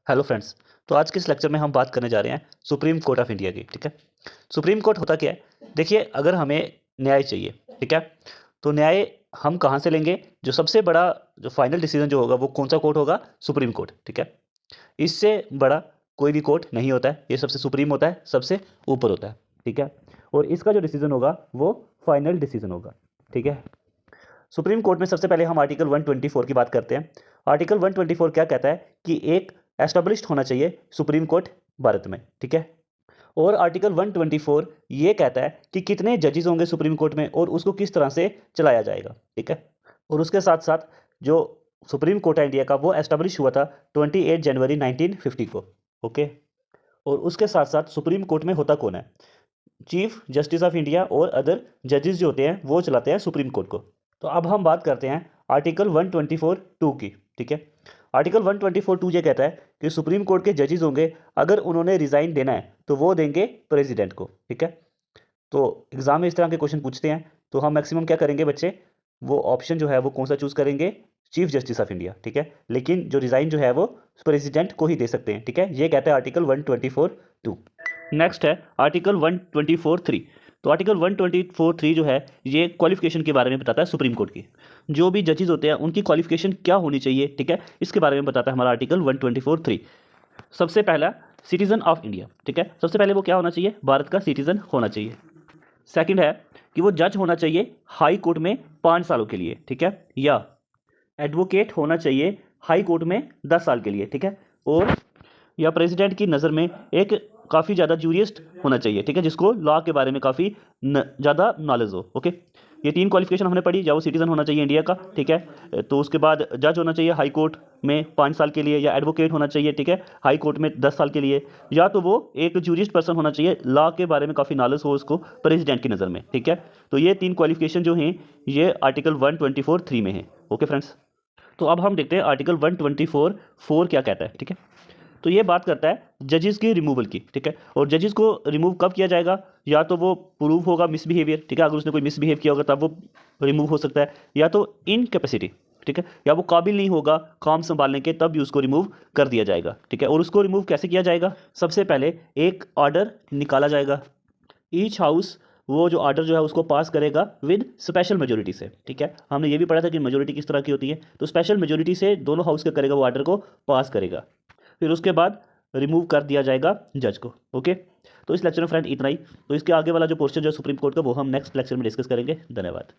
Hello friends. तो आज के इस लेक्चर में हम बात करने जा रहे हैं सुप्रीम कोर्ट ऑफ इंडिया की। ठीक है, सुप्रीम कोर्ट होता क्या है? देखिए, अगर हमें न्याय चाहिए, ठीक है, तो न्याय हम कहाँ से लेंगे? जो सबसे बड़ा जो फाइनल डिसीजन जो होगा वो कौन सा कोर्ट होगा? Supreme court. ठीक है, इससे बड़ा कोई भी कोर्ट नहीं होता है, ये सबसे सुप्रीम होता है, सबसे ऊपर होता है। ठीक है, और इसका जो डिसीजन होगा वो फाइनल डिसीजन होगा। ठीक है, सुप्रीम कोर्ट में सबसे पहले हम आर्टिकल 124 की बात करते हैं। आर्टिकल 124 क्या कहता है कि एक एस्टेब्लिश्ड होना चाहिए सुप्रीम कोर्ट भारत में। ठीक है, और आर्टिकल 124 ये कहता है कि कितने जजेस होंगे सुप्रीम कोर्ट में और उसको किस तरह से चलाया जाएगा। ठीक है, और उसके साथ साथ जो सुप्रीम कोर्ट है इंडिया का वो एस्टेब्लिश हुआ था 28 जनवरी 1950 को। ओके, और उसके साथ साथ सुप्रीम कोर्ट में होता कौन है? चीफ जस्टिस ऑफ इंडिया और अदर जजेस जो होते हैं वो चलाते हैं सुप्रीम कोर्ट को। तो अब हम बात करते हैं आर्टिकल 124(2) की। ठीक है, आर्टिकल 124(2) ये कहता है कि सुप्रीम कोर्ट के जजेस होंगे, अगर उन्होंने रिजाइन देना है तो वो देंगे प्रेसिडेंट को। ठीक है, तो एग्जाम में इस तरह के क्वेश्चन पूछते हैं तो हम मैक्सिमम क्या करेंगे बच्चे? वो ऑप्शन जो है वो कौन सा चूज करेंगे? Chief justice of India. ठीक है, लेकिन जो रिजाइन जो है वो प्रेसिडेंट को ही दे सकते हैं। ठीक है, ये कहता है आर्टिकल 124(2). नेक्स्ट है आर्टिकल 124(3). तो आर्टिकल 124(3) जो है ये क्वालिफिकेशन के बारे में बताता है सुप्रीम कोर्ट की। जो भी जजेस होते हैं उनकी क्वालिफिकेशन क्या होनी चाहिए, ठीक है, इसके बारे में बताता है हमारा आर्टिकल 124(3). सबसे पहला, सिटीजन ऑफ इंडिया। ठीक है, सबसे पहले वो क्या होना चाहिए? भारत का सिटीजन होना चाहिए। सेकंड है कि वो जज होना चाहिए हाई कोर्ट में 5 सालों के लिए। ठीक है, या एडवोकेट होना चाहिए हाई कोर्ट में 10 साल के लिए। ठीक है, और या प्रेसिडेंट की नज़र में एक काफ़ी ज़्यादा जूरिस्ट होना चाहिए। ठीक है, जिसको लॉ के बारे में काफ़ी ज़्यादा नॉलेज हो। ओके, ये 3 क्वालिफिकेशन हमने पढ़ी। या वो सिटीजन होना चाहिए इंडिया का, ठीक है, तो उसके बाद जज होना चाहिए हाई कोर्ट में 5 साल के लिए, या एडवोकेट होना चाहिए, ठीक है, हाई कोर्ट में 10 साल के लिए, या तो वो एक जूरिस्ट पर्सन होना चाहिए, लॉ के बारे में काफ़ी नॉलेज हो उसको प्रेसिडेंट की नज़र में। ठीक है, तो ये 3 क्वालिफिकेशन जो हैं ये आर्टिकल 124(3) में है। ओके फ्रेंड्स, तो अब हम देखते हैं आर्टिकल 124(4) क्या कहता है। ठीक है, तो ये बात करता है जजेस की रिमूवल की। ठीक है, और जजेस को रिमूव कब किया जाएगा? या तो वो प्रूव होगा मिसबिहेवियर, ठीक है, अगर उसने कोई मिसबिहेव किया होगा तब वो रिमूव हो सकता है, या तो इनकैपेसिटी, ठीक है, या वो काबिल नहीं होगा काम संभालने के, तब भी उसको रिमूव कर दिया जाएगा। ठीक है, और उसको रिमूव कैसे किया जाएगा? सबसे पहले एक ऑर्डर निकाला जाएगा। ईच हाउस वो जो ऑर्डर जो है उसको पास करेगा विद स्पेशल मेजोरिटी से। ठीक है, हमने ये भी पढ़ा था कि मेजोरिटी किस तरह की होती है, तो स्पेशल मेजोरिटी से दोनों हाउस का करेगा, वो ऑर्डर को पास करेगा। फिर उसके बाद रिमूव कर दिया जाएगा जज को। ओके, तो इस लेक्चर में फ्रेंड इतना ही। तो इसके आगे वाला जो पोर्शन जो सुप्रीम कोर्ट का वो हम नेक्स्ट लेक्चर में डिस्कस करेंगे। धन्यवाद।